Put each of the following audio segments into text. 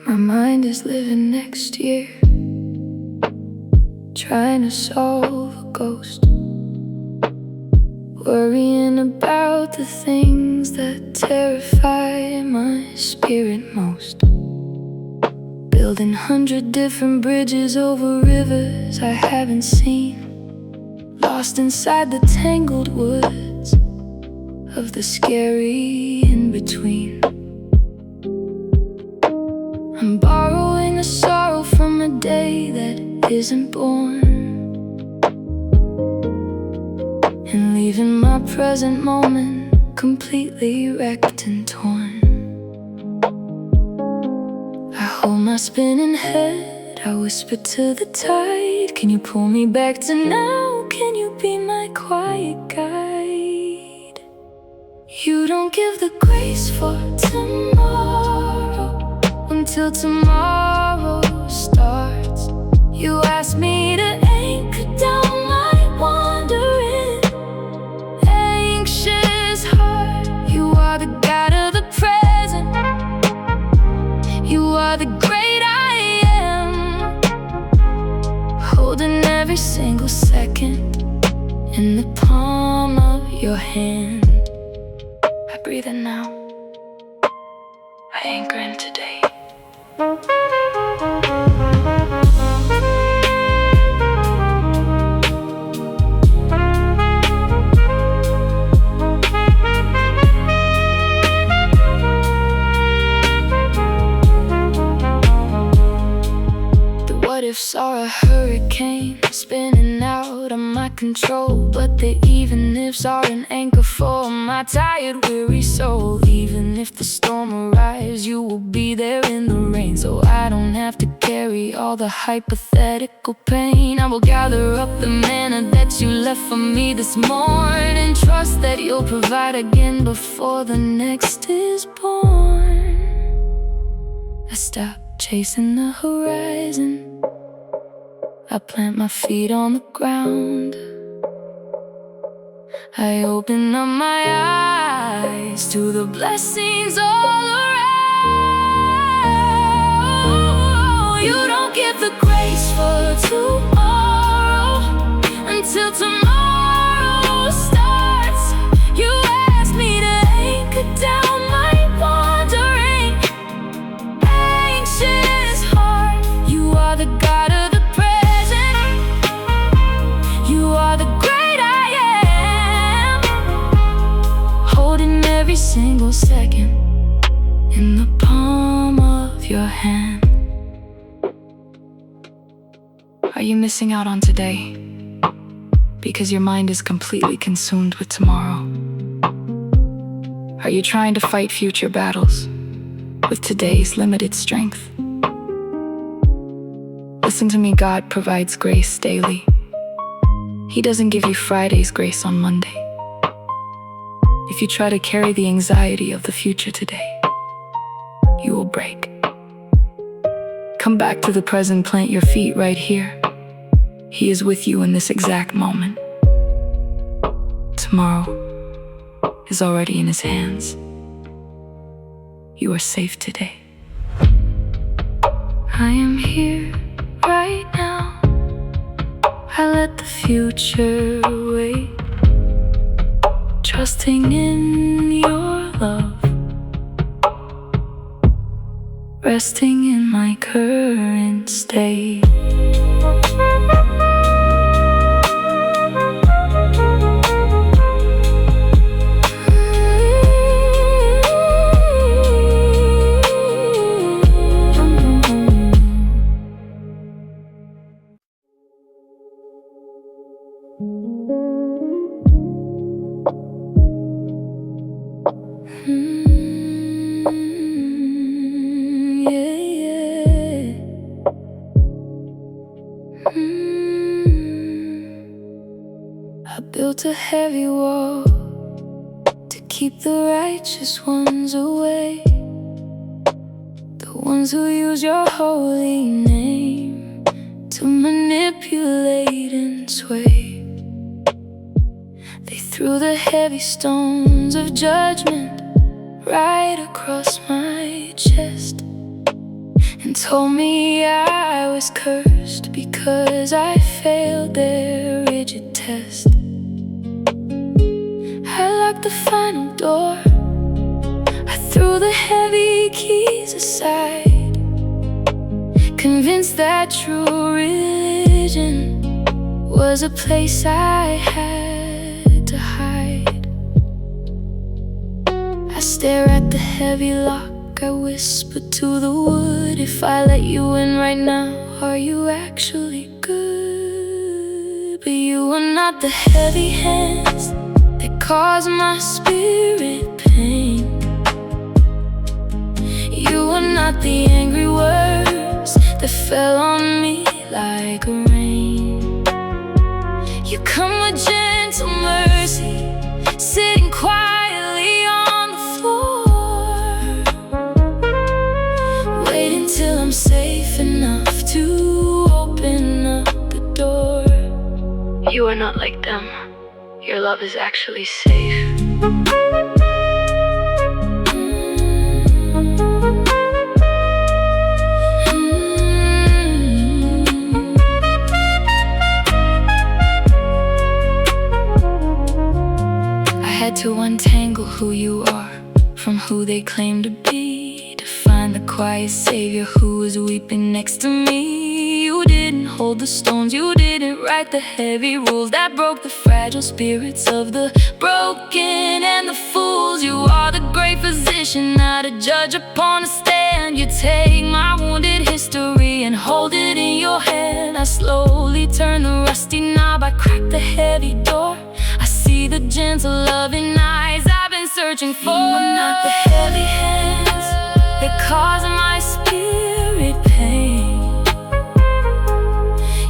My mind is living next year, trying to solve a ghost, worrying about the things that terrify my spirit most. Building 100 different bridges over rivers I haven't seen, lost inside the tangled woods of the scary in-between. I'm borrowing the sorrow from a day that isn't born, and leaving my present moment completely wrecked and torn. I hold my spinning head, I whisper to the tide, can you pull me back to now? Can you be my quiet guide? You don't give the grace for tomorrow until tomorrow starts. You ask me to anchor down my wandering, anxious heart. You are the God of the present, you are the great I am, holding every single second in the palm of your hand. I breathe in now, I anchor in today. The what-ifs are a hurricane spinning out of my control, but the even-ifs are an anchor for my tired, weary soul. Even if the storm arrives, you will be there in the rain, so I don't have to carry all the hypothetical pain. I will gather up the manna that you left for me this morning, trust that you'll provide again before the next is born. I stop chasing the horizon, I plant my feet on the ground. I open up my eyes to the blessings all around. You don't give the grace for tomorrow until tomorrow starts. You ask me to anchor down my wandering, anxious heart. You are the God of the present, you are the great I am, holding every single second in the palm of your hand. Are you missing out on today because your mind is completely consumed with tomorrow? Are you trying to fight future battles with today's limited strength? Listen to me, God provides grace daily. He doesn't give you Friday's grace on Monday. If you try to carry the anxiety of the future today, you will break. Come back to the present, plant your feet right here. He is with you in this exact moment. Tomorrow is already in His hands. You are safe today. I am here right now, I let the future wait, trusting in your love, resting in my current state. I built a heavy wall to keep the righteous ones away, the ones who use your holy name to manipulate and sway. They threw the heavy stones of judgment right across my chest, told me I was cursed because I failed their rigid test. I locked the final door, I threw the heavy keys aside, convinced that true religion was a place I had to hide. I stare at the heavy lock, I whisper to the wood, if I let you in right now, are you actually good? But you are not the heavy hands that cause my spirit pain. You are not the angry words that fell on me like rain. You come with gentle mercy, sitting quietly on the floor, waiting till I'm safe enough to open up the door. You are not like them. Your love is actually safe. To untangle who you are from who they claim to be, to find the quiet savior who is weeping next to me. You didn't hold the stones, you didn't write the heavy rules that broke the fragile spirits of the broken and the fools. You are the great physician, not a judge upon a stand. You take my wounded history and hold it in your hand. I slowly turn the rusty knob, I crack the heavy door. I see the gentle loving eyes I've been searching for. You are not the heavy hands that cause my spirit pain.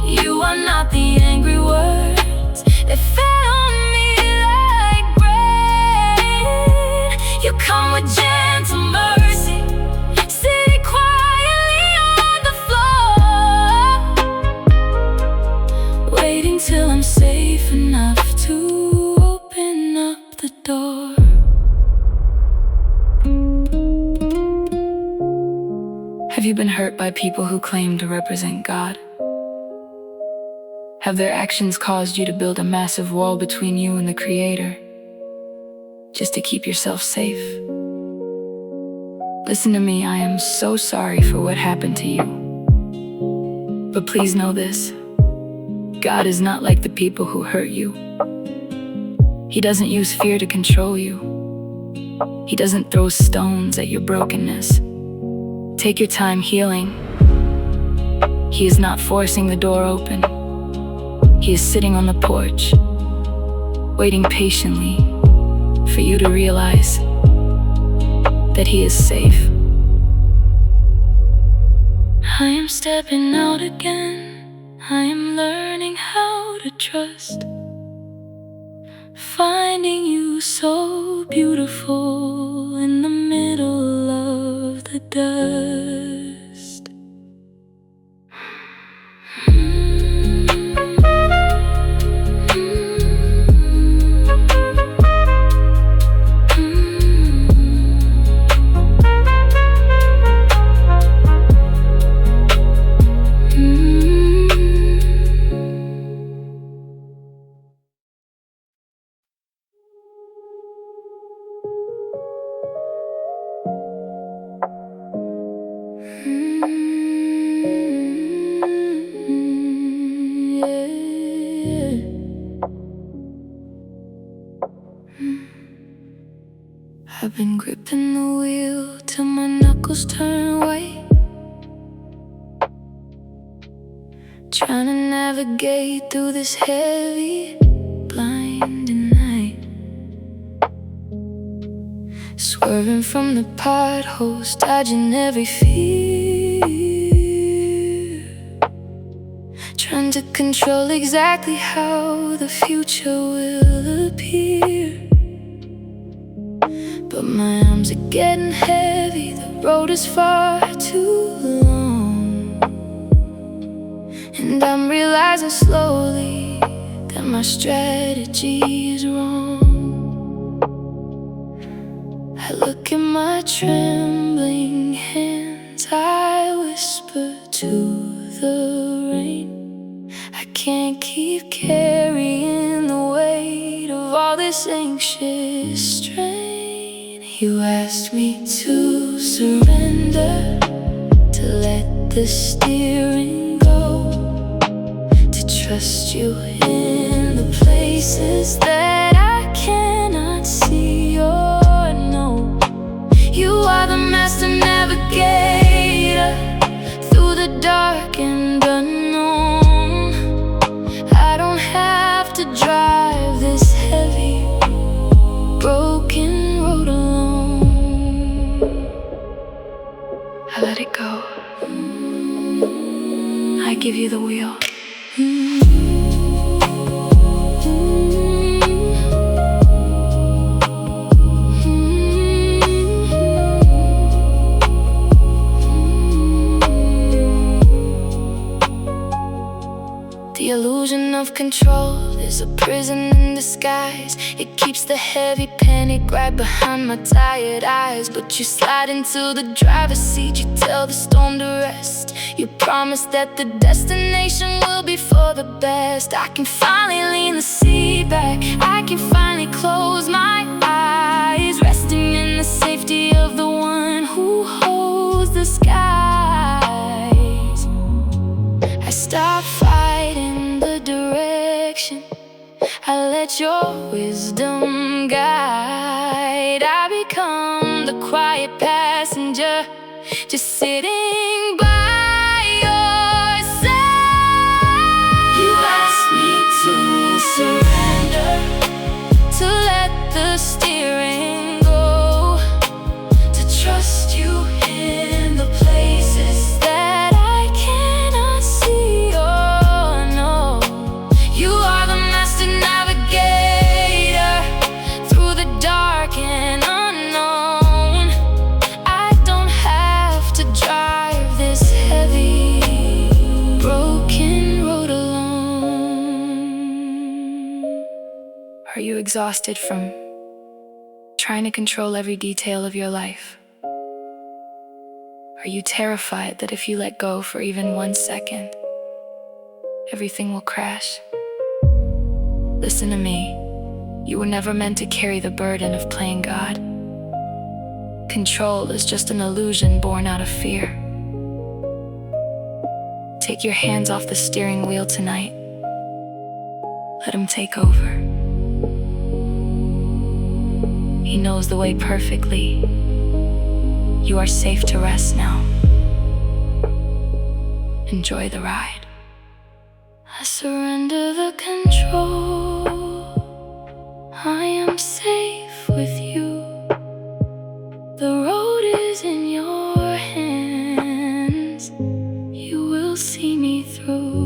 You are not the angry words that fell on me like rain. You come with gentle mercy, sitting quietly on the floor, waiting till I'm safe enough to open up the door. Have you been hurt by people who claim to represent God? Have their actions caused you to build a massive wall between you and the Creator, just to keep yourself safe? Listen to me, I am so sorry for what happened to you. But please know this, God is not like the people who hurt you. He doesn't use fear to control you. He doesn't throw stones at your brokenness. Take your time healing. He is not forcing the door open. He is sitting on the porch, waiting patiently for you to realize that He is safe. I am stepping out again. I am learning how to trust, finding you so beautiful in the middle of the dust. I've been gripping the wheel till my knuckles turn white, trying to navigate through this heavy, blinding night. Swerving from the potholes, dodging every fear, trying to control exactly how the future will appear. But my arms are getting heavy, the road is far too long, and I'm realizing slowly that my strategy is wrong. I look at my trembling hands, I wish whisper to the rain, I can't keep carrying the weight of all this anxious strain. You asked me to surrender, to let the steering go, to trust you in the places that I cannot see or know. You are the master navigator through the dark and unknown. I don't have to drive this heavy, broken road alone. I let it go. I give you the wheel. The illusion of control is a prison in disguise. It keeps the heavy panic right behind my tired eyes. But you slide into the driver's seat, you tell the storm to rest. You promise that the destination will be for the best. I can finally lean the seat back, I can finally close my eyes, resting in the safety of the one who holds the skies. I stop fighting the direction, I let your wisdom guide. I become the quiet passenger, just sitting by your side. You asked me to surrender, to let the steering go, to trust you in the places that I cannot see or know. You are the master navigator through the dark and unknown. I don't have to drive this heavy, broken road alone. Are you exhausted from trying to control every detail of your life? Are you terrified that if you let go for even 1 second, everything will crash? Listen to me. You were never meant to carry the burden of playing God. Control is just an illusion born out of fear. Take your hands off the steering wheel tonight. Let him take over. He knows the way perfectly. You are safe to rest now. Enjoy the ride. I surrender the control. I am safe with you. The road is in your hands. You will see me through.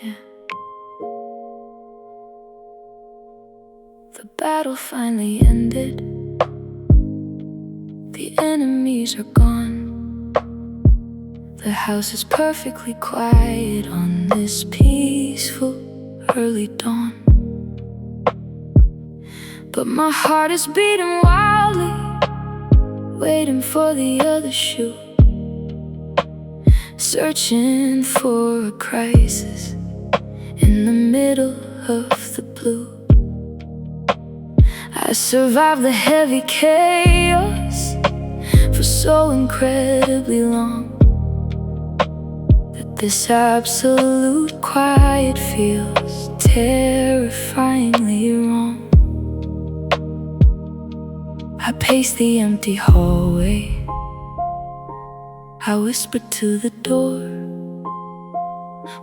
Yeah. The battle finally ended. The enemies are gone. The house is perfectly quiet on this peaceful early dawn. But my heart is beating wildly, waiting for the other shoe, searching for a crisis in the middle of the blue. I survived the heavy chaos for so incredibly long that this absolute quiet feels terrifyingly wrong. I paced the empty hallway, I whispered to the door,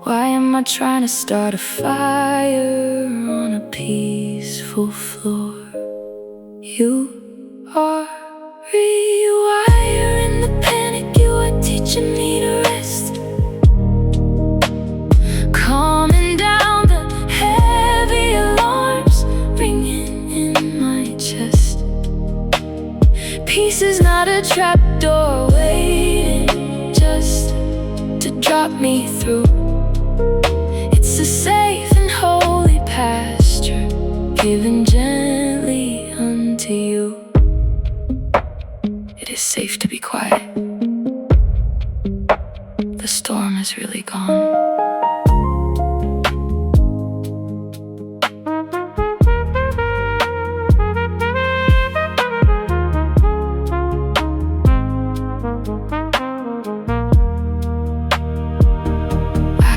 why am I trying to start a fire on a peaceful floor? You are rewiring the panic, you are teaching me to rest, calming down the heavy alarms ringing in my chest. Peace is not a trapdoor waiting just to drop me through. It's a safe and holy pasture given gently unto you. It is safe to be quiet. The storm is really gone.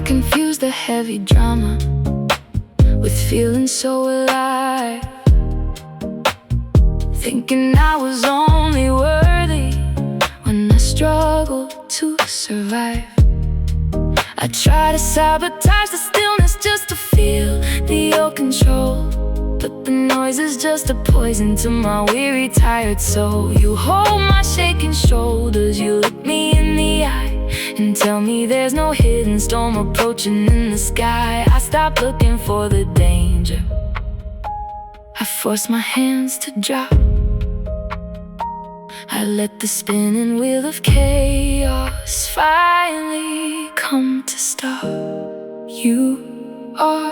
Confuse the heavy drama with feeling so alive, thinking I was only worthy when I struggled to survive. I try to sabotage the stillness just to feel the old control, but the noise is just a poison to my weary, tired soul. You hold my shaking shoulders, you look me in the eye and tell me there's no hidden storm approaching in the sky. I stop looking for the danger, I force my hands to drop. I let the spinning wheel of chaos finally come to stop. You are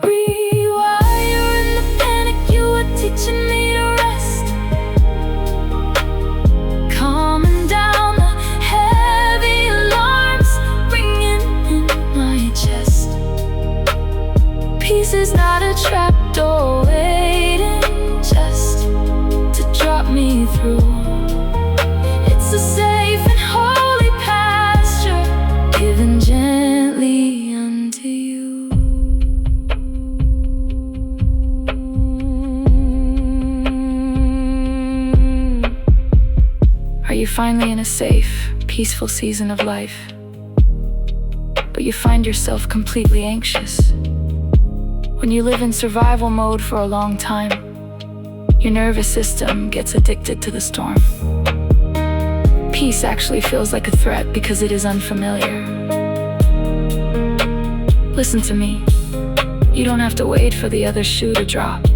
rewiring the panic, you are teaching me to rest, calming down the heavy alarms ringing in my chest. Peace is not a trapdoor waiting just to drop me through. It's a safe and holy pasture given gently unto you. Are you finally in a safe, peaceful season of life, but you find yourself completely anxious? When you live in survival mode for a long time, your nervous system gets addicted to the storm. Peace actually feels like a threat because it is unfamiliar. Listen to me. You don't have to wait for the other shoe to drop.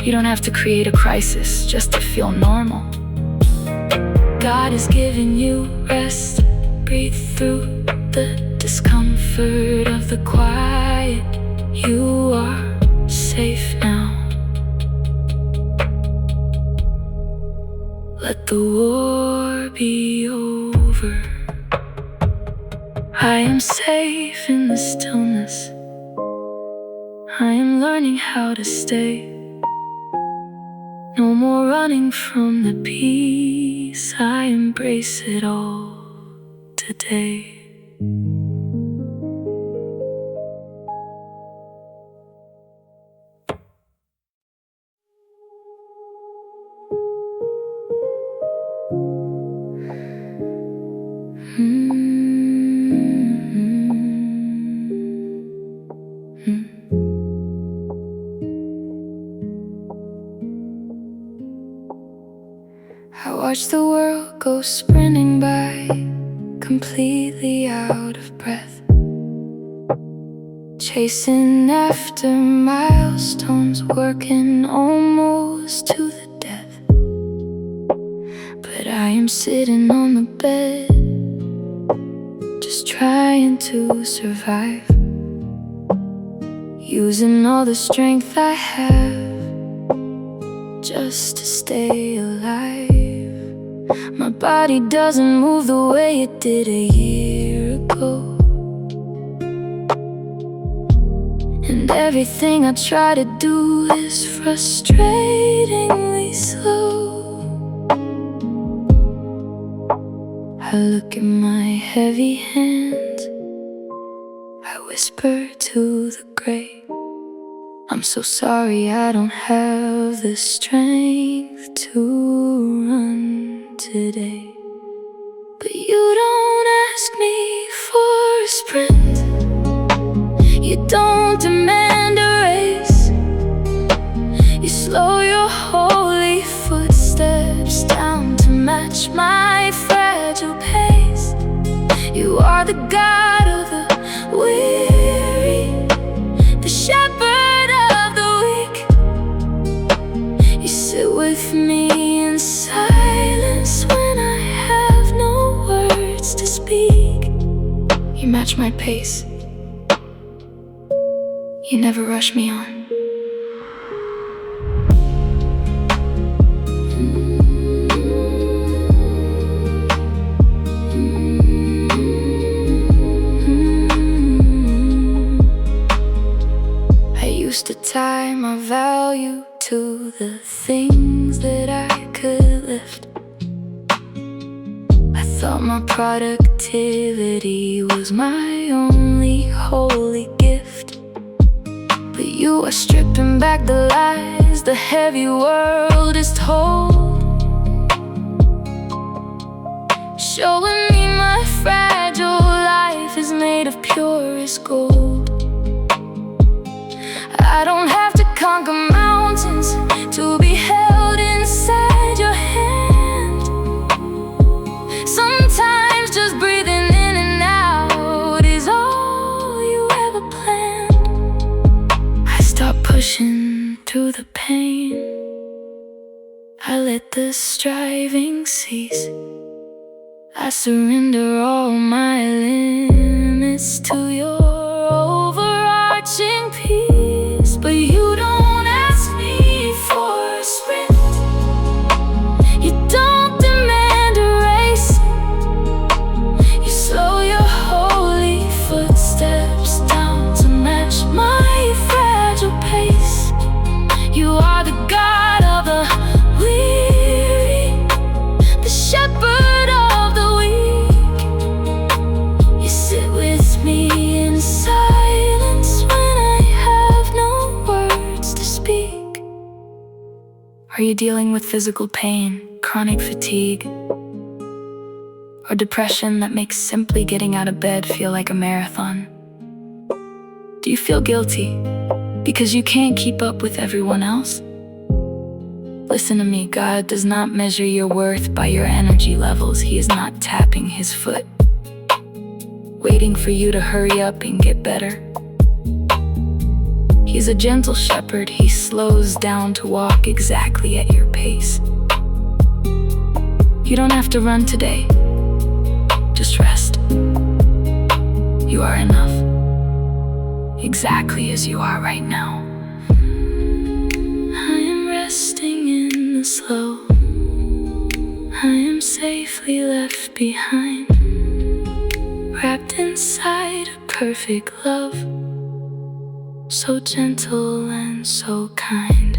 You don't have to create a crisis just to feel normal. God is giving you rest. Breathe through the discomfort of the quiet. You are safe now. Let the war be over. I am safe in the stillness. I am learning how to stay. No more running from the peace. I embrace it all today. I watch the world go sprinting by, completely out of breath, chasing after milestones, working almost to the death. But I am sitting on the bed, just trying to survive, using all the strength I have just to stay alive. My body doesn't move the way it did a year ago, and everything I try to do is frustratingly slow. I look at my heavy hands, I whisper to the gray, I'm so sorry I don't have the strength to run today. But you don't ask me for a sprint, you don't demand a race. You slow your holy footsteps down to match my fragile pace. You are the God of the weary, the shepherd of the weak. You sit with me in in silence when I have no words to speak. You match my pace. You never rush me on. I used to tie my value to the things that I could lift. I thought my productivity was my only holy gift. But you are stripping back the lies the heavy world is told, showing me my fragile life is made of purest gold. I don't have to conquer mountains to be held inside your hand. Sometimes just breathing in and out is all you ever planned. I stopped pushing through the pain. I let the striving cease. I surrender all my limits to your overarching peace. But you don't ask me for a sprint. You don't demand a race. You slow your holy footsteps down to match my fragile pace. You are the God of the weary, the shepherd of the weak. You sit with me in silence when I have no words to speak. Are you dealing with physical pain, chronic fatigue, or depression that makes simply getting out of bed feel like a marathon? Do you feel guilty because you can't keep up with everyone else? Listen to me, God does not measure your worth by your energy levels. He is not tapping his foot, waiting for you to hurry up and get better. He's a gentle shepherd. He slows down to walk exactly at your pace. You don't have to run today. Just rest. You are enough, exactly as you are right now. I am resting in the slow. I am safely left behind, wrapped inside a perfect love, so gentle and so kind.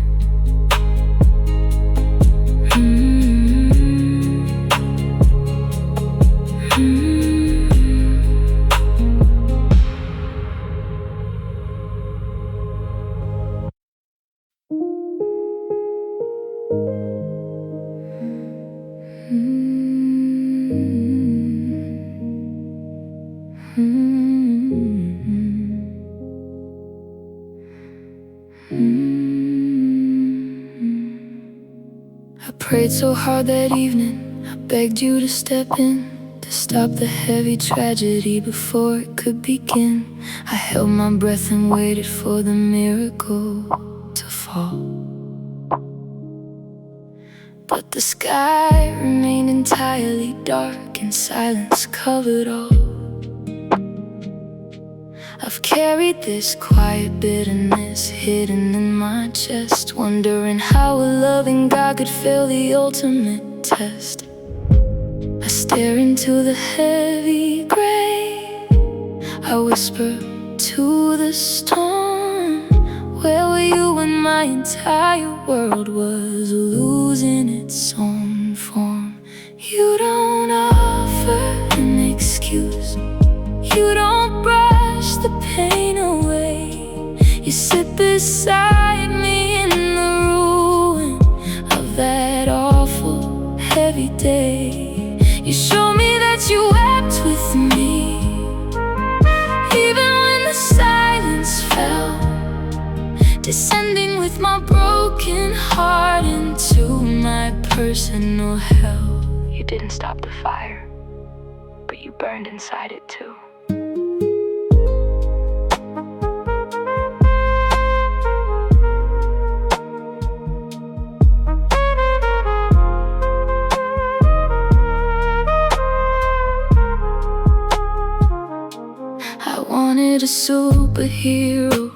I prayed so hard that evening, I begged you to step in, to stop the heavy tragedy before it could begin. I held my breath and waited for the miracle to fall, but the sky remained entirely dark and silence covered all. I've carried this quiet bitterness hidden in my chest, wondering how a loving God could fail the ultimate test. I stare into the heavy gray. I whisper to the storm, where were you when my entire world was losing its own form? You don't offer an excuse. You don't brush the pain away. You sit beside me in the ruin of that awful heavy day. You show me that you wept with me, even when the silence fell, descending with my broken heart into my personal hell. You didn't stop the fire, but you burned inside it too. wanted a superhero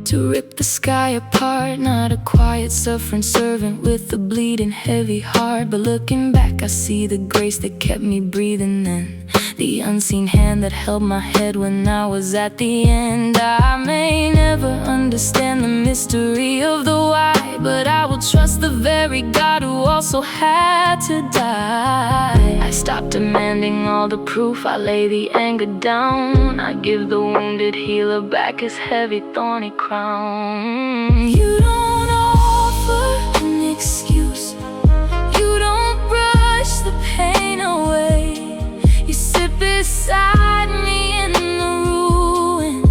to rip the sky apart, not a quiet suffering servant with a bleeding heavy heart. But looking back, I see the grace that kept me breathing then, the unseen hand that held my head when I was at the end. I may never understand the mystery of the why, but I will trust the very God who also had to die. I stopped demanding all the proof, I lay the anger down. I give the wounded healer back his heavy thorny crown. You don't offer an excuse, you don't brush the pain away. You sit beside me in the ruin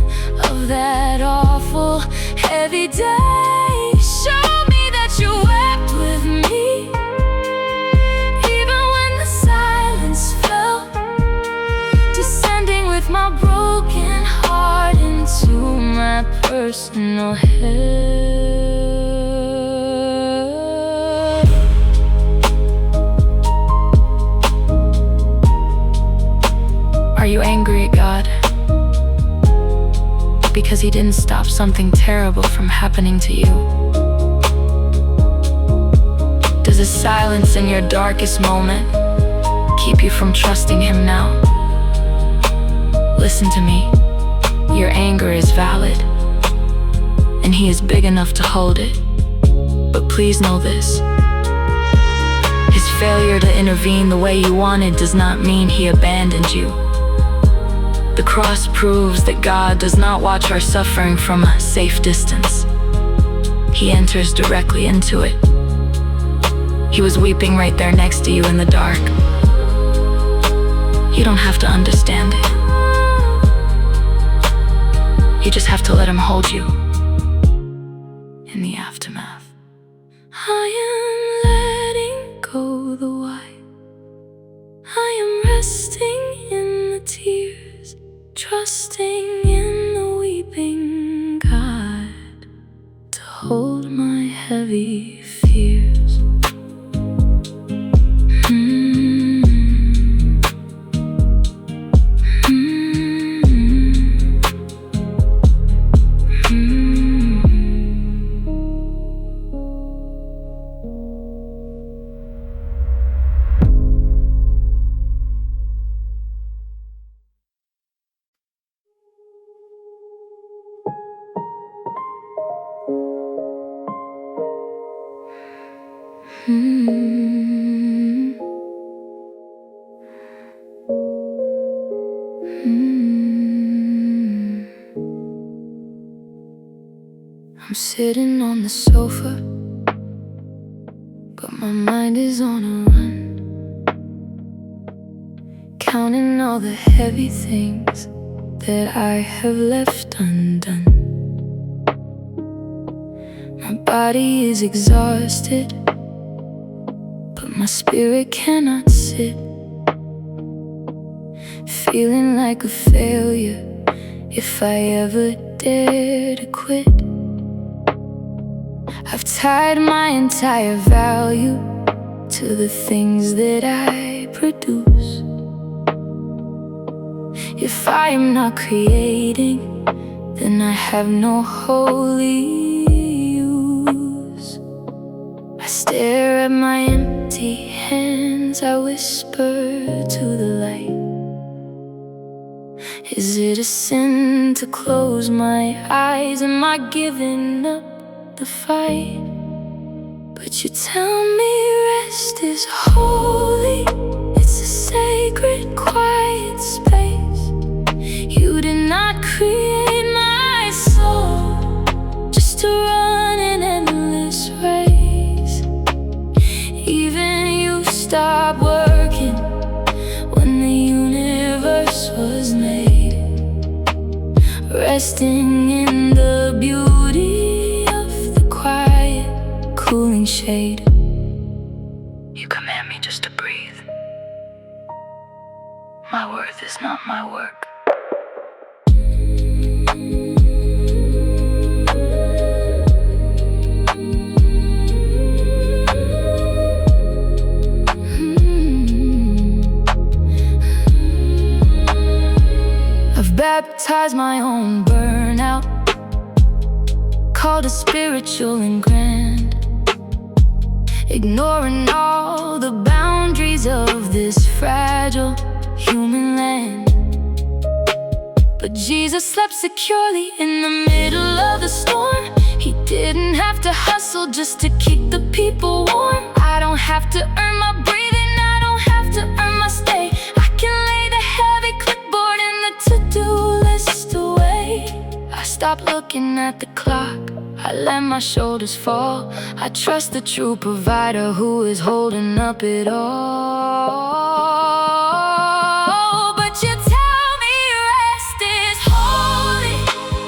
of that awful heavy day. Show me that you wept with me, even when the silence fell, descending with my broken heart into my personal hell. Are you angry at God because He didn't stop something terrible from happening to you? Does the silence in your darkest moment keep you from trusting Him now? Listen to me, your anger is valid, and He is big enough to hold it. But please know this: His failure to intervene the way you wanted does not mean He abandoned you. The cross proves that God does not watch our suffering from a safe distance. He enters directly into it. He was weeping right there next to you in the dark. You don't have to understand it. You just have to let Him hold you in the aftermath. I am letting go the why. I am resting in the tears, trusting in the weeping God to hold my heavy fears. I'm sitting on the sofa, but my mind is on a run, counting all the heavy things that I have left undone. My body is exhausted, but my spirit cannot sit, feeling like a failure if I ever dare to quit. I've tied my entire value to the things that I produce. If I am not creating, then I have no holy use. I stare at my empty hands, I whisper to the light. Is it a sin to close my eyes? Am I giving up the fight? But you tell me rest is holy, it's a sacred quiet space. You did not create my soul just to run an endless race. Even you stopped working when the universe was made, resting in the beauty of the quiet, cooling shade. You command me just to breathe. My worth is not my work. sabotage my own burnout, called it spiritual and grand, ignoring all the boundaries of this fragile human land. But Jesus slept securely in the middle of the storm. He didn't have to hustle just to keep the people warm. I don't have to earn my breathing, I don't have to earn my stay. I can lay the heavy clipboard and the to-do list away. I stopped looking at the clock, I let my shoulders fall. I trust the true provider who is holding up it all. But you tell me rest is holy,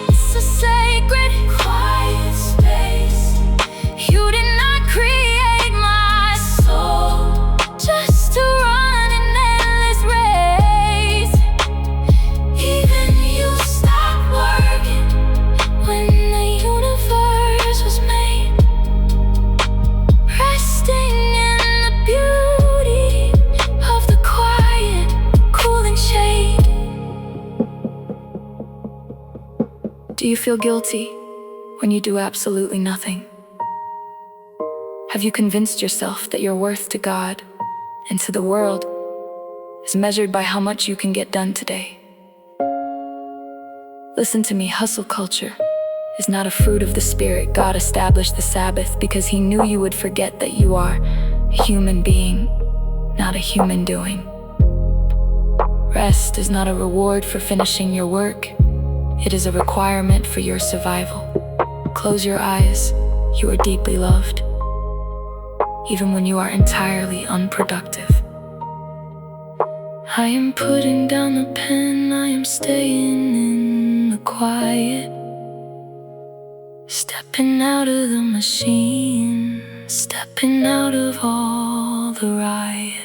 it's a sacred, quiet space. You did not create my soul just to run an endless race. Even you stopped working when the universe was made, resting in the beauty of the quiet, cooling shade. Do you feel guilty when you do absolutely nothing? Have you convinced yourself that your worth to God and to the world is measured by how much you can get done today? Listen to me, hustle culture is not a fruit of the Spirit. God established the Sabbath because He knew you would forget that you are a human being, not a human doing. Rest is not a reward for finishing your work. It is a requirement for your survival. Close your eyes, you are deeply loved, even when you are entirely unproductive. I am putting down the pen, I am staying in the quiet, stepping out of the machine, stepping out of all the riot.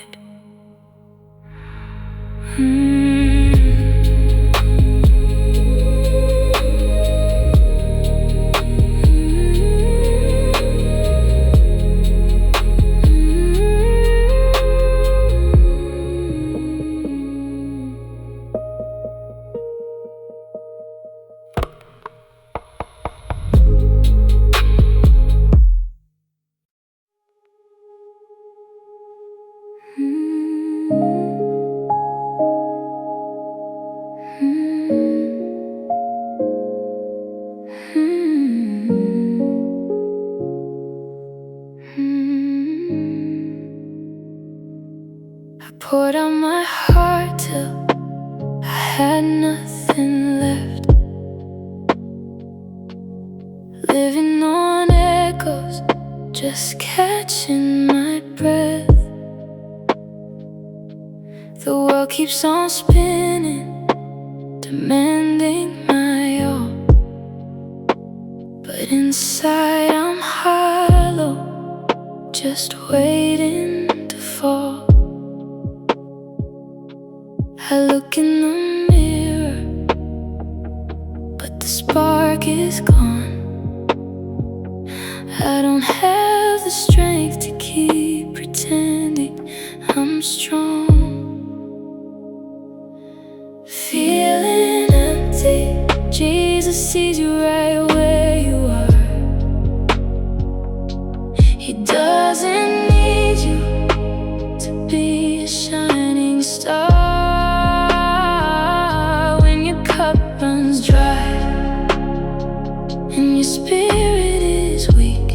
I poured out my heart till I had nothing left, living on echoes, just catching my breath. The world keeps on spinning, demanding my all, but inside I'm hollow, just waiting to fall. I look in the mirror, but the spark is gone. I don't have the strength to keep pretending I'm strong. Feeling empty, Jesus sees you right where you are. He doesn't need you to be a shining star. When your cup runs dry and your spirit is weak,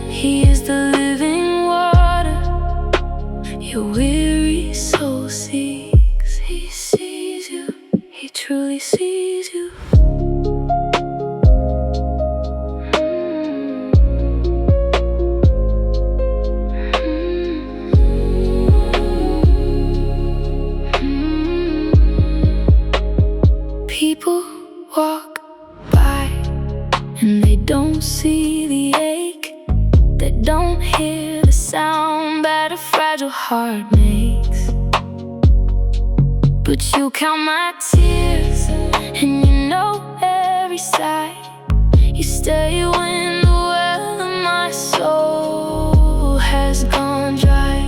He is the living water your weary soul seeks. He sees you, He truly sees you. People walk by and they don't see the ache, they don't hear the sound that a fragile heart makes. But you count my tears and you know every sigh. You stay when the well of my soul has gone dry.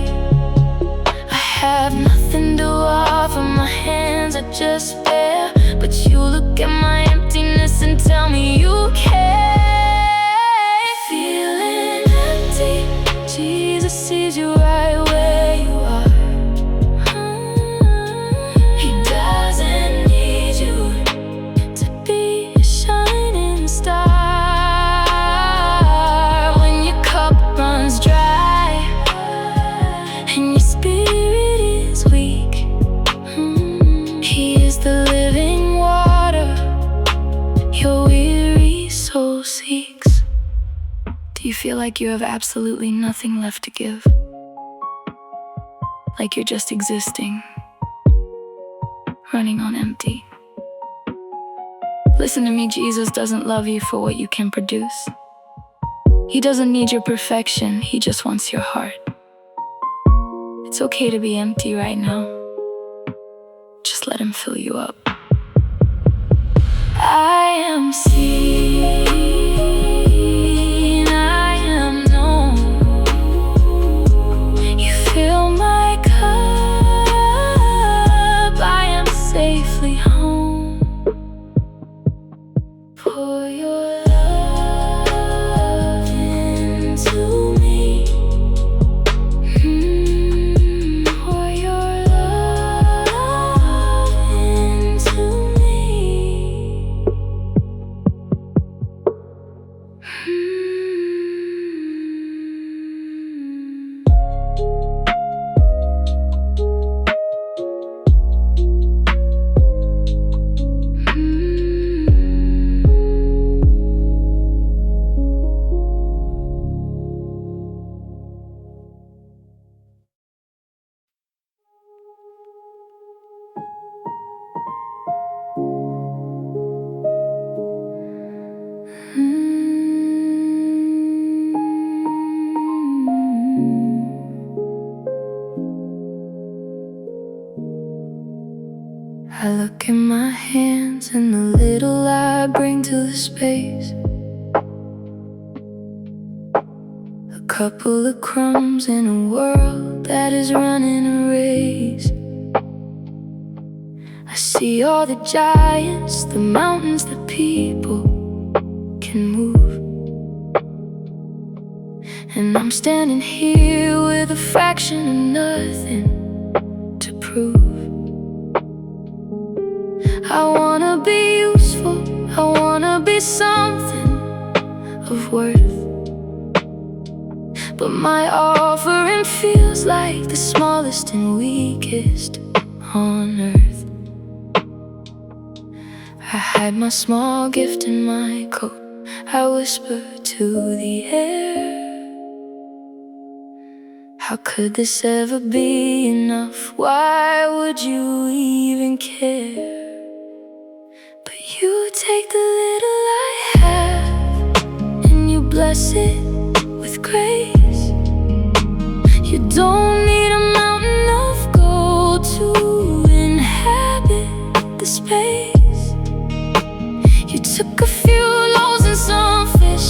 I have nothing to offer, my hands are just bare. like you have absolutely nothing left to give. Like you're just existing, running on empty. Listen to me, Jesus doesn't love you for what you can produce. He doesn't need your perfection, he just wants your heart. It's okay to be empty right now. Just let him fill you up. I am seen, I am known. You fill my cup, I am safely home. Pour your love into me. Pour your love into me. I look in my hands and the little I bring to the space. A couple of crumbs in a world that is running a race. I see all the giants, the mountains that people can move. And I'm standing here with a fraction of nothing to prove. I wanna be useful, I wanna be something of worth. But my offering feels like the smallest and weakest on earth. I hide my small gift in my coat, I whisper to the air. How could this ever be enough? Why would you even care? You take the little I have and you bless it with grace. You don't need a mountain of gold to inhabit the space. You took a few loaves and some fish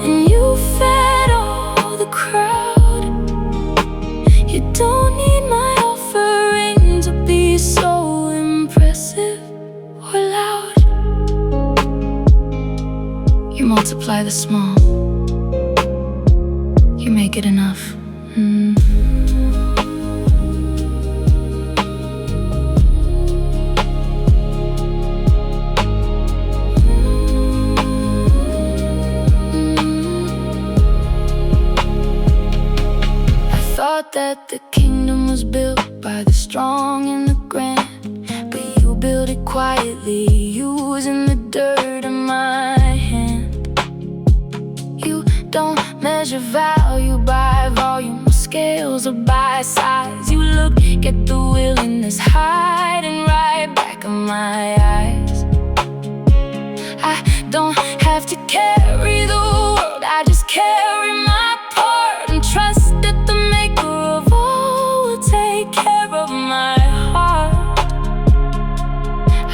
and you fed all the crowd. You don't need my offering to be so impressive or loud. You multiply the small, you make it enough. I thought that the kingdom was built by the strong and the grand, but you built it quietly, using the dirt in my hand. You don't measure value by volume, scales or by size. You look at the willingness hiding right back of my eyes. I don't have to carry the world, I just carry my part and trust that the maker of all will take care of my heart.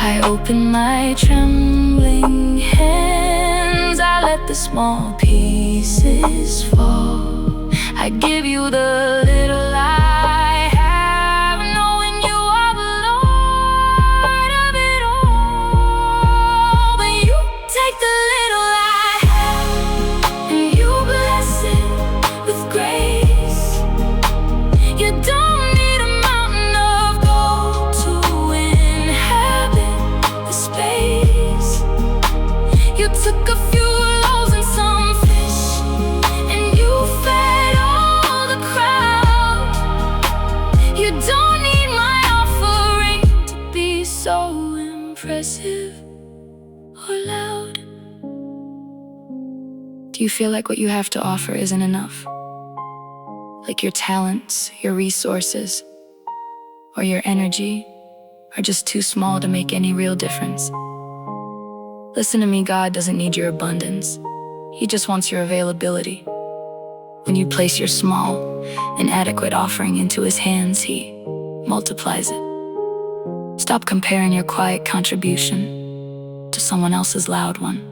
I open my trembling hands, I let the small pieces fall. I give you the little I have, knowing you are the Lord of it all. But you take the little I have and you bless it with grace. You don't need a mountain of gold to inhabit the space. You took a few loaves and some fish and you fed all the crowd. Do you feel like what you have to offer isn't enough? Like your talents, your resources, or your energy are just too small to make any real difference? Listen to me, God doesn't need your abundance. He just wants your availability. When you place your small, inadequate offering into His hands, He multiplies it. Stop comparing your quiet contribution to someone else's loud one.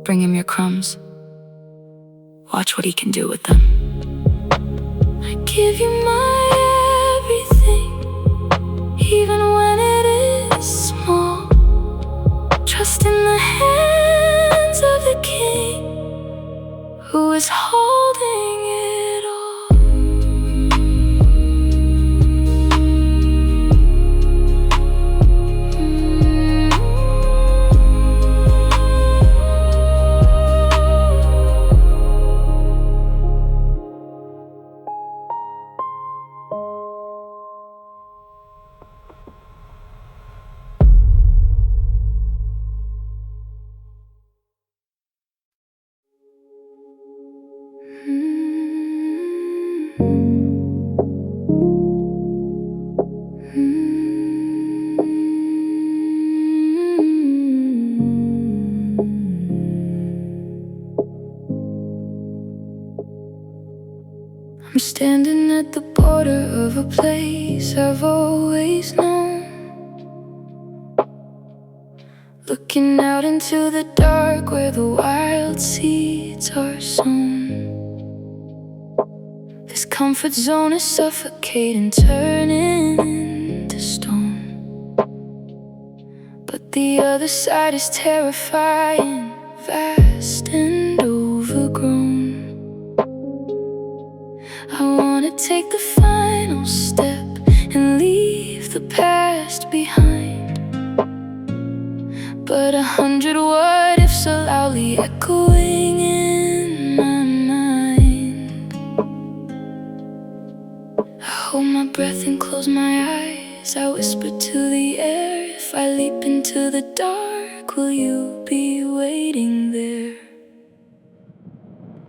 Bring Him your crumbs. Watch what He can do with them. I give you my everything, even when it is small. Trust in the hands of the King who is holding it all. I'm standing at the border of a place I've always known, looking out into the dark where the wild seeds are sown. This comfort zone is suffocating, turning into stone. But the other side is terrifying, vast and overgrown. I wanna take the final step and leave the past behind, but 100 what ifs are loudly echoing in my mind. I hold my breath and close my eyes. I whisper to the air, if I leap into the dark, will you be waiting there?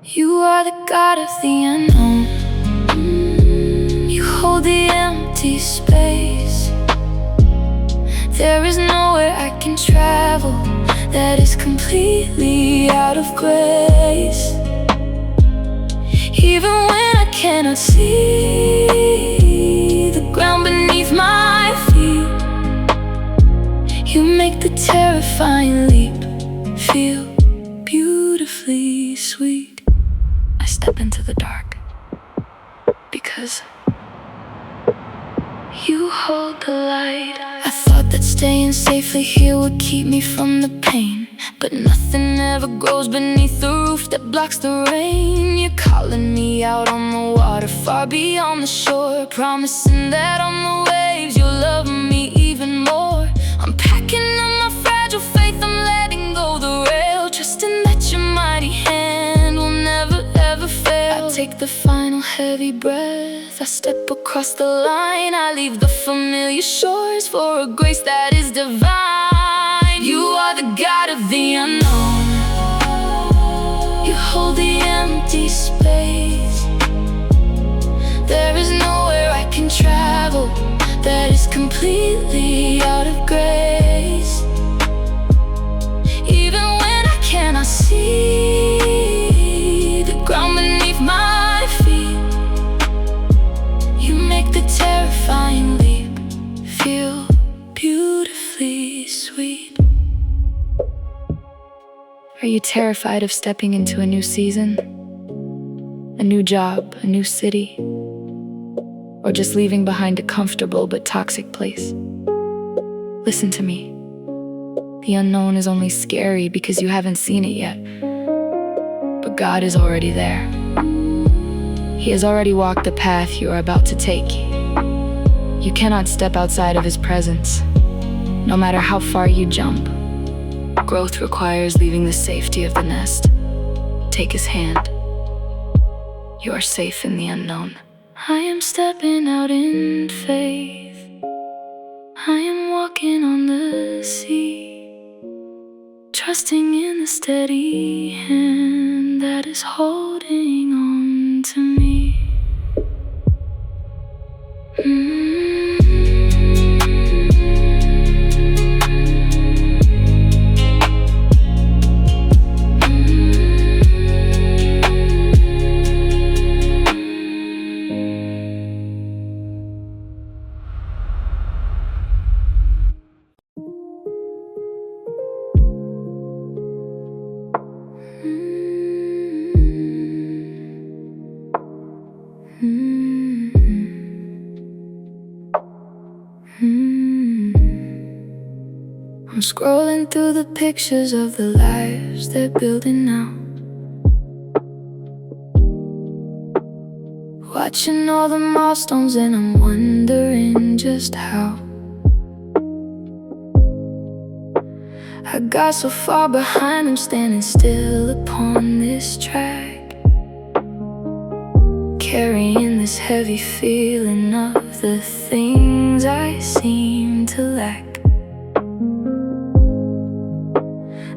You are the God of the unknown. You hold the empty space. There is nowhere I can travel that is completely out of grace. Even when I cannot see the ground beneath my feet, you make the terrifying leap feel beautifully sweet. I step into the dark because you hold the light. I thought that staying safely here would keep me from the pain, but nothing ever grows beneath the roof that blocks the rain. You're calling me out on the water, far beyond the shore, promising that on the waves you'll love me even more. I'm packing up my fragile faith, I'm letting go the rail, trusting that your mighty hand will never ever fail. I take the final heavy breath, I step across the line, I leave the familiar shores for a grace that is divine. You are the God of the unknown. You hold the empty space. There is nowhere I can travel that is completely out of grace. Even when I cannot see the ground beneath my feet, you make the terrifying leap feel beautifully sweet. Are you terrified of stepping into a new season? A new job, a new city? Or just leaving behind a comfortable but toxic place? Listen to me. The unknown is only scary because you haven't seen it yet. But God is already there. He has already walked the path you are about to take. You cannot step outside of His presence, no matter how far you jump. Growth requires leaving the safety of the nest. Take His hand. You are safe in the unknown. I am stepping out in faith. I am walking on the sea, trusting in the steady hand that is holding on to me. I'm scrolling through the pictures of the lives they're building now, watching all the milestones, and I'm wondering just how I got so far behind them, standing still upon this track, carrying this heavy feeling of the things I seem to lack.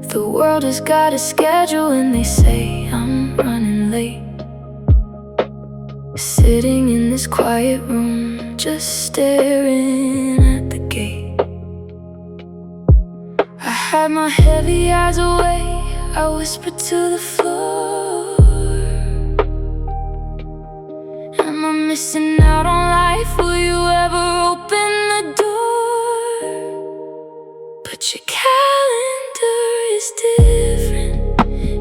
The world has got a schedule and they say I'm running late, sitting in this quiet room, just staring at the gate. I had my heavy eyes away, I whispered to the floor, am I missing out on life? Will you ever open the door? But your calendar is different,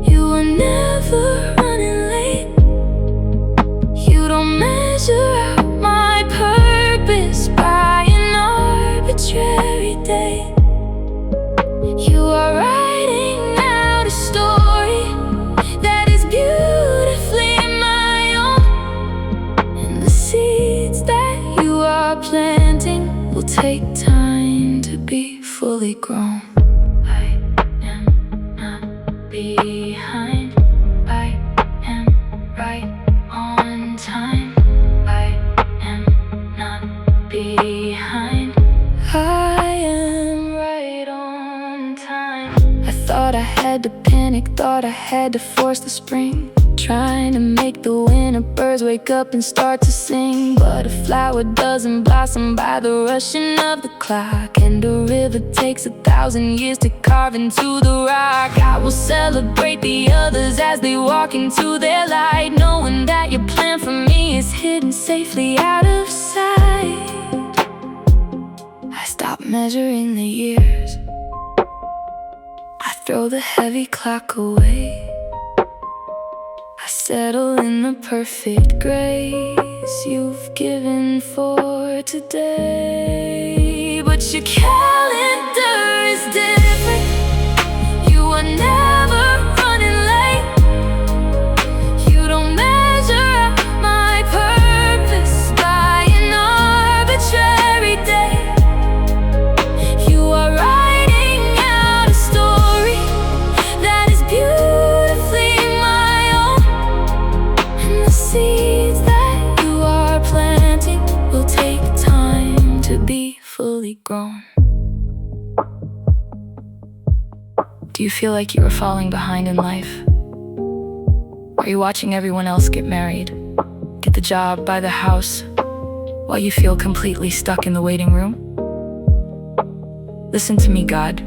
you were never running late. You don't measure out my purpose by an arbitrary date. You are writing out a story that is beautifully my own, and the seeds that you are planting will take time to be fully grown. I am not behind, I am right on time. I am not behind, I am right on time. I thought I had to panic, thought I had to force the spring, trying to make the winter birds wake up and start to sing. But a flower doesn't blossom by the rushing of the clock, and a river takes 1,000 years to carve into the rock. I will celebrate the others as they walk into their light, knowing that your plan for me is hidden safely out of sight. I stop measuring the years, I throw the heavy clock away, I settle in the perfect grace you've given for today. But your calendar is different, you are never running late. You don't measure out my purpose by an arbitrary date. You are writing out a story that is beautifully my own, and the seeds that you are planting will take time to be fully grown. Do you feel like you are falling behind in life? Are you watching everyone else get married, get the job, buy the house, while you feel completely stuck in the waiting room? Listen to me, God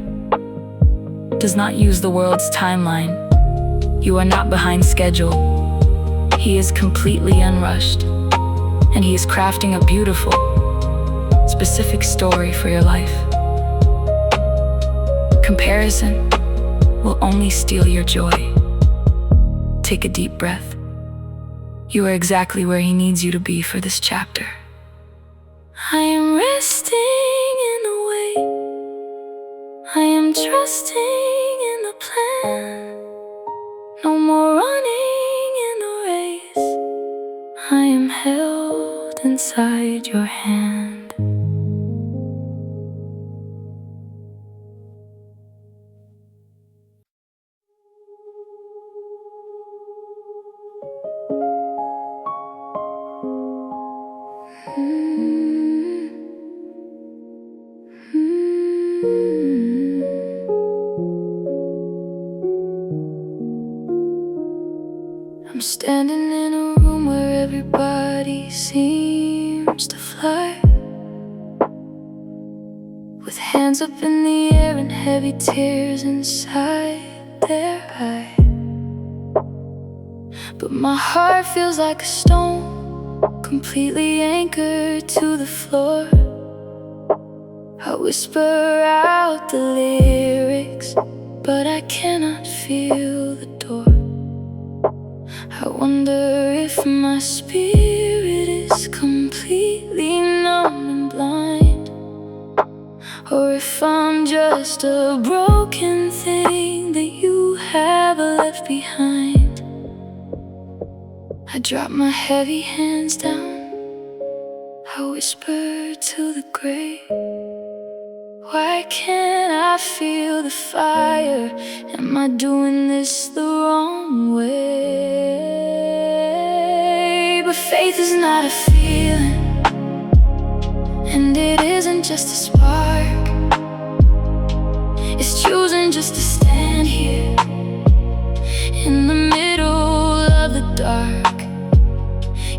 does not use the world's timeline. You are not behind schedule. He is completely unrushed, and He is crafting a beautiful, specific story for your life. Comparison will only steal your joy. Take a deep breath. You are exactly where He needs you to be for this chapter. I am resting in the wait, I am trusting in the plan. No more running in the race, I am held inside your hand. standing in a room where everybody seems to fly, with hands up in the air and heavy tears inside their eyes. But my heart feels like a stone, completely anchored to the floor. I whisper out the lyrics, but I cannot feel the door. I wonder if my spirit is completely numb and blind, or if I'm just a broken thing that you have left behind. I drop my heavy hands down, I whisper to the grave, why can't I feel the fire? Am I doing this the wrong way? But faith is not a feeling, and it isn't just a spark. It's choosing just to stand here in the middle of the dark.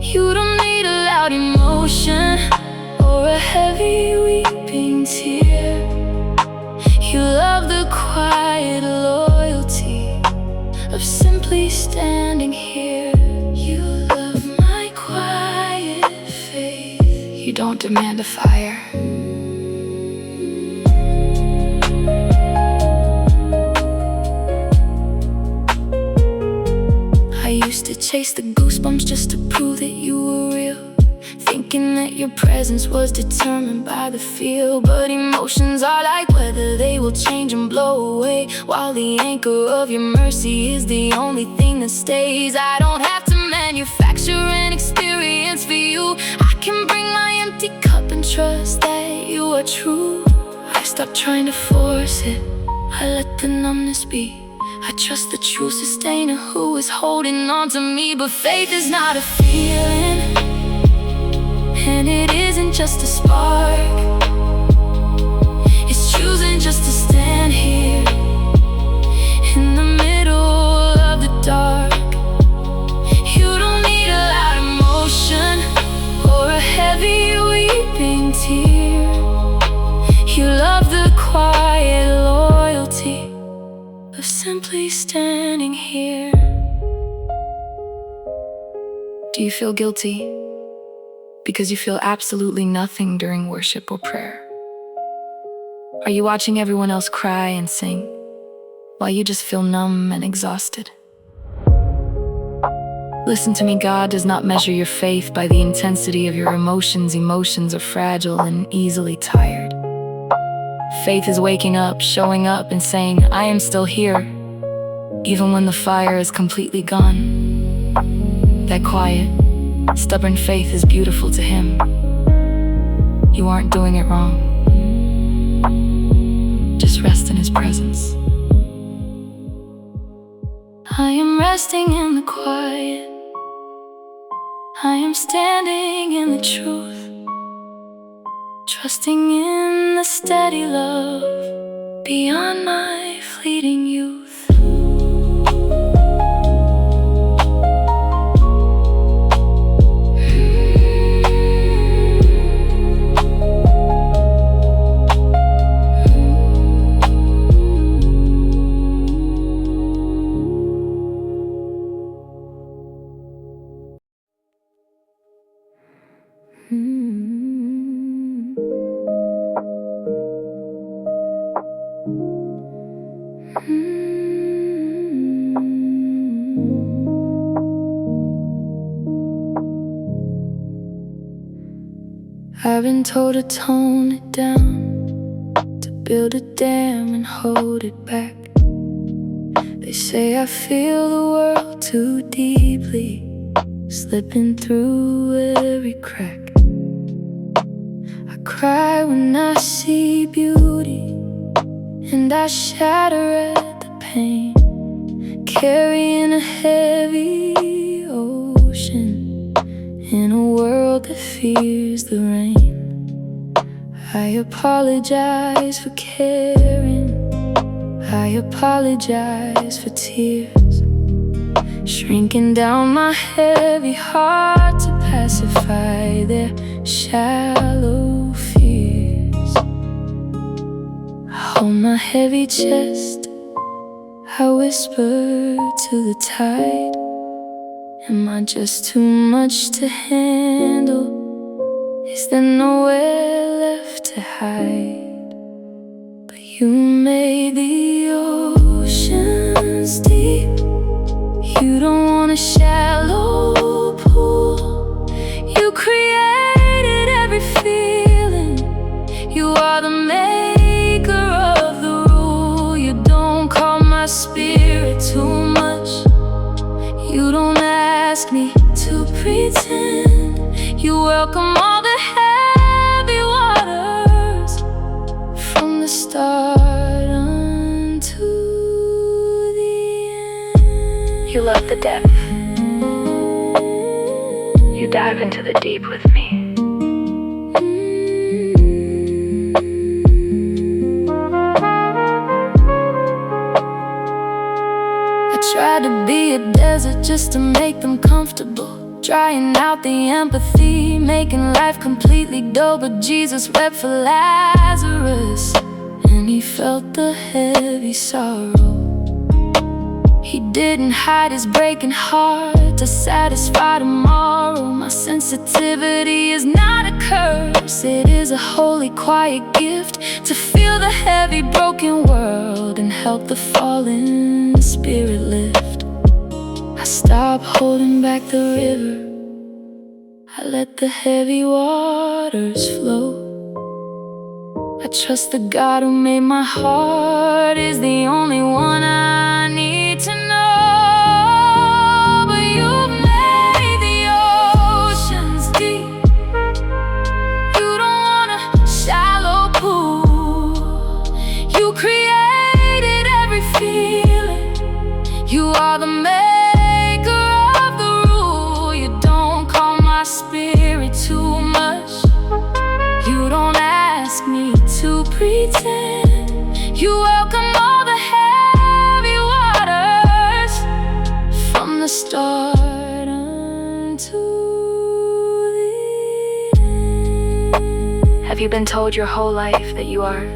You don't need a loud emotion or a heavy weeping tear. You love the quiet loyalty of simply standing here. You love my quiet faith. You don't demand a fire. I used to chase the goosebumps just to prove that you were real, thinking that your presence was determined by the feel. But emotions are like weather, they will change and blow away, while the anchor of your mercy is the only thing that stays. I don't have to manufacture an experience for you. I can bring my empty cup and trust that you are true. I stopped trying to force it, I let the numbness be. I trust the true sustainer who is holding on to me. But faith is not a feeling, and it isn't just a spark. It's choosing just to stand here in the middle of the dark. You don't need a loud emotion or a heavy weeping tear. You love the quiet loyalty of simply standing here. Do you feel guilty because you feel absolutely nothing during worship or prayer? Are you watching everyone else cry and sing while you just feel numb and exhausted? Listen to me, God does not measure your faith by the intensity of your emotions. Emotions are fragile and easily tired. Faith is waking up, showing up, and saying, I am still here, even when the fire is completely gone. That quiet, stubborn faith is beautiful to Him. You aren't doing it wrong. Just rest in His presence. I am resting in the quiet. I am standing in the truth, trusting in the steady love beyond my fleeting youth. I've been told to tone it down, to build a dam and hold it back. They say I feel the world too deeply, slipping through every crack. I cry when I see beauty, and I shatter at the pain, carrying a heavy ocean in a world that fears the rain. I apologize for caring, I apologize for tears. shrinking down my heavy heart to pacify their shallow fears. I hold my heavy chest, I whisper to the tide, am I just too much to handle? Is there nowhere left to hide? But you made the oceans deep. You don't want a shallow pool. You created every feeling. You are the maker of the rule. You don't call my spirit too much. You don't ask me to pretend. You welcome all the heavy waters from the start unto the end. You love the depth. You dive into the deep with me. I tried to be a desert just to make them comfortable, drying out the empathy, making life completely dull. But Jesus wept for Lazarus, and he felt the heavy sorrow. He didn't hide his breaking heart to satisfy tomorrow. My sensitivity is not a curse, it is a holy quiet gift to feel the heavy broken world and help the fallen spirit lift. I stop holding back the river, I let the heavy waters flow. I trust the God who made my heart is the only one I need to know. But you made the oceans deep. You don't want a shallow pool. You created every feeling. You are the maker of the rule. You don't call my spirit too much. You don't ask me to pretend. You welcome all the heavy waters from the start unto the end. Have you been told your whole life that you are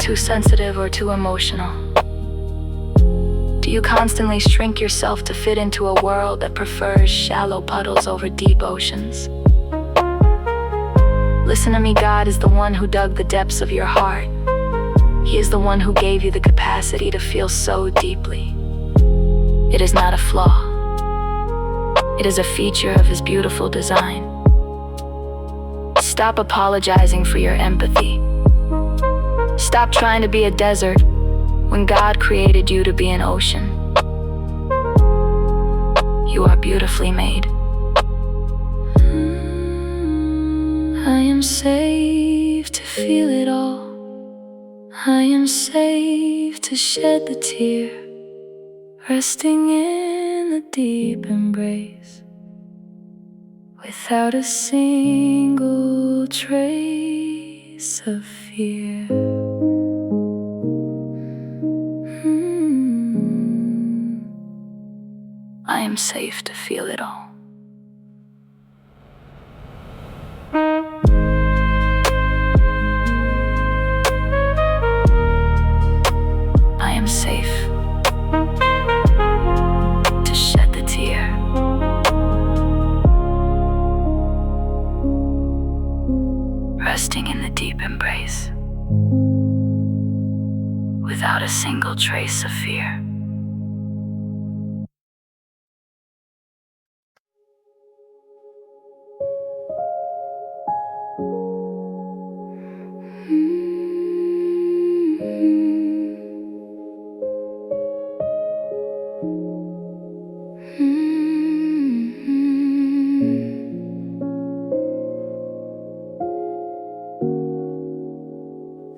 too sensitive or too emotional? Do you constantly shrink yourself to fit into a world that prefers shallow puddles over deep oceans? Listen to me, God is the one who dug the depths of your heart. He is the one who gave you the capacity to feel so deeply. It is not a flaw. It is a feature of His beautiful design. Stop apologizing for your empathy. Stop trying to be a desert when God created you to be an ocean. You are beautifully made. I am safe to feel it all. I am safe to shed the tear, resting in the deep embrace, without a single trace of fear. I am safe to feel it all. I am safe to shed the tear, resting in the deep embrace, without a single trace of fear.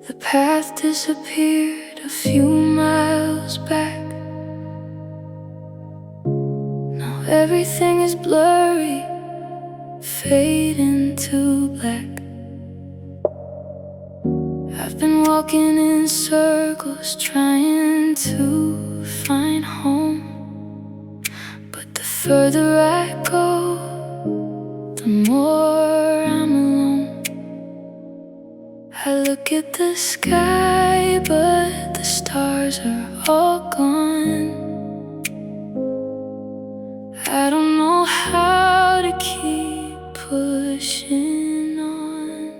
The path disappeared a few miles back. Now everything is blurry, fading to black. I've been walking in circles, trying to find home. further I go, the more I'm alone. I look at the sky, but the stars are all gone. I don't know how to keep pushing on.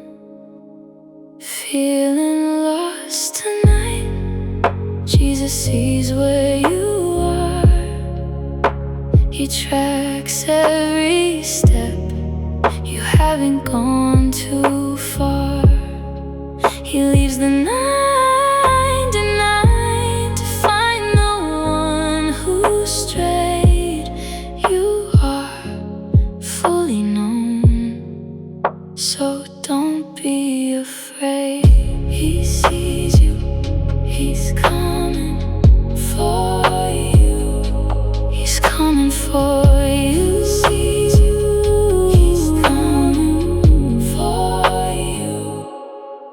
Feeling lost tonight. Jesus sees where you are. He tracks every step. You haven't gone too far. He leaves the 99 to find the one who strayed. You are fully known, so don't be afraid. He sees you, he's coming for you. He's coming for you. He sees you, he's coming for you.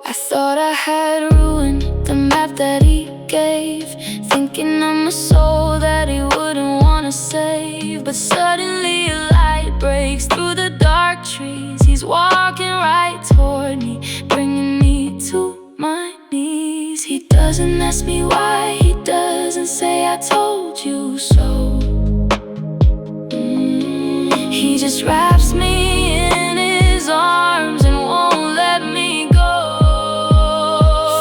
I thought I had ruined the map that he gave, thinking I'm a soul that he wouldn't want to save. But suddenly a light breaks through the dark trees. He's walking right toward me, bringing me to my knees. He doesn't ask me why, he doesn't say I told you so. He just wraps me in his arms and won't let me go.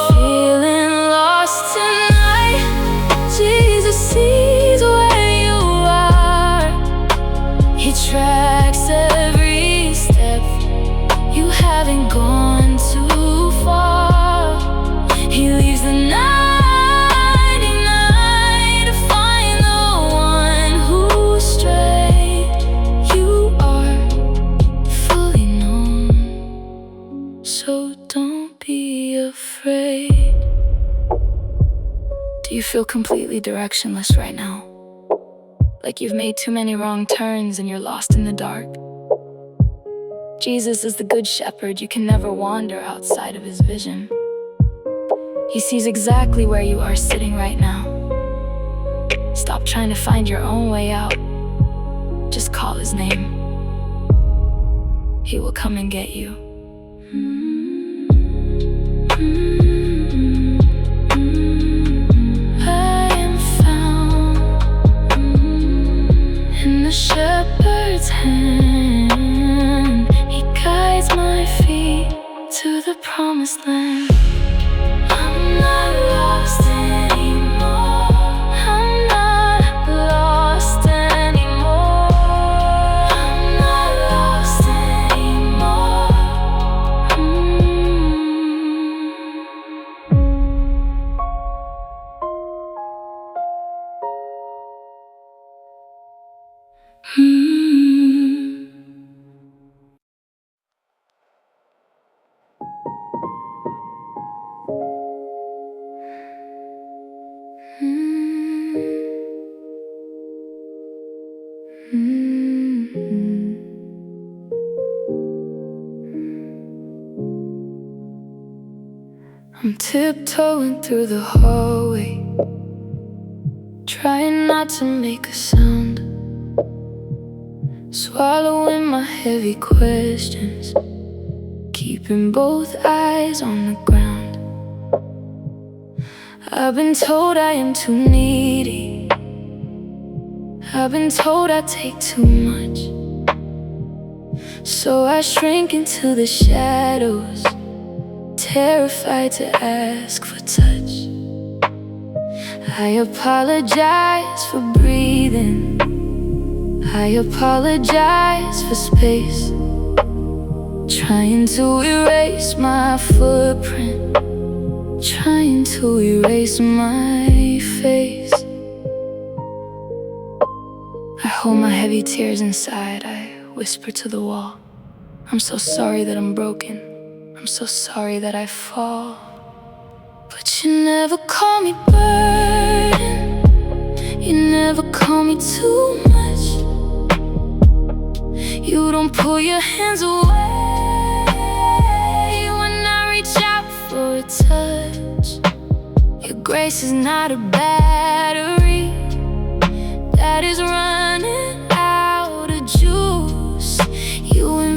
Feeling lost tonight. Jesus sees where you are. He tracks every step. You haven't gone too far. He leaves the 99 to find the one who strayed. You are fully known, so don't be afraid. Do you feel completely directionless right now? Like you've made too many wrong turns and you're lost in the dark? Jesus is the good shepherd. You can never wander outside of his vision. He sees exactly where you are sitting right now. Stop trying to find your own way out. Just call his name. He will come and get you. I am found in the shepherd's hand. He guides my feet to the promised land. I'm not lost anymore. I'm not lost anymore. I'm not lost anymore. I'm tiptoeing through the hallway, trying not to make a sound, swallowing my heavy questions, keeping both eyes on the ground. I've been told I am too needy. I've been told I take too much, so I shrink into the shadows, terrified to ask for touch. I apologize for breathing. I apologize for space, trying to erase my footprint, trying to erase my face. I hold my heavy tears inside. I whisper to the wall, I'm so sorry that I'm broken. I'm so sorry that I fall. But you never call me burden. You never call me too much. You don't pull your hands away when I reach out for a touch. Your grace is not a battery that is running out.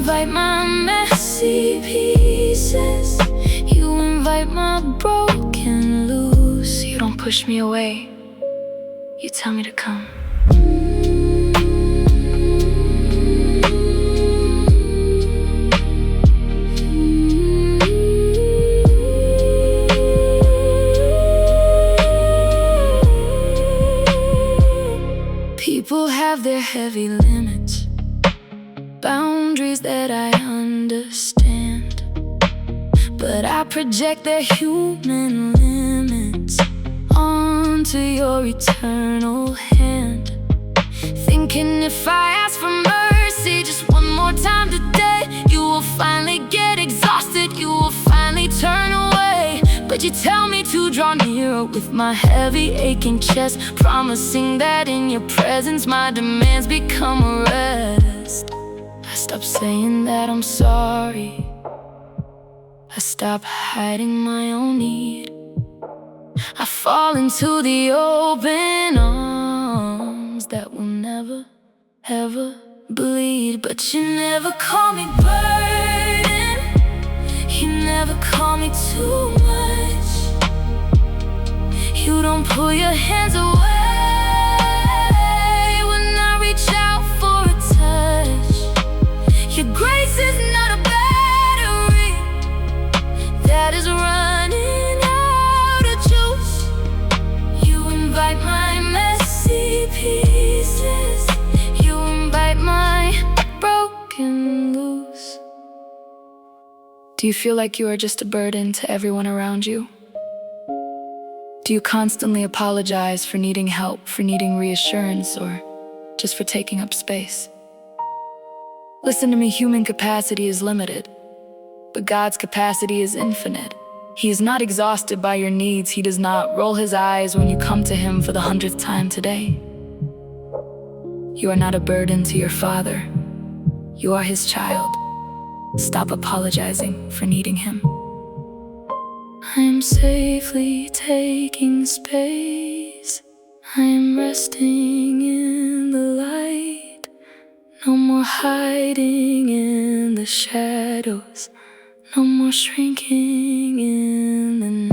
invite my messy pieces. You invite my broken loose. You don't push me away, you tell me to come. People have their heavy limits, boundaries that I understand, but I project their human limits onto your eternal hand, thinking if I ask for mercy just one more time today, you will finally get exhausted, you will finally turn away. But you tell me to draw nearer with my heavy aching chest, promising that in your presence my demands become a rest. I stop saying that I'm sorry, I stop hiding my own need, I fall into the open arms that will never, ever bleed. But you never call me burden, you never call me too much. You don't pull your hands away when I reach out for a touch. Your grace is not a battery that is running out of juice. You invite my messy pieces, you invite my broken loose. Do you feel like you are just a burden to everyone around you? Do you constantly apologize for needing help, for needing reassurance, or just for taking up space? Listen to me, human capacity is limited, but God's capacity is infinite. He is not exhausted by your needs. He does not roll his eyes when you come to him for the 100th time today. You are not a burden to your Father. You are his child. Stop apologizing for needing him. I'm safely taking space, I'm resting in the light. No more hiding in the shadows, no more shrinking in the night.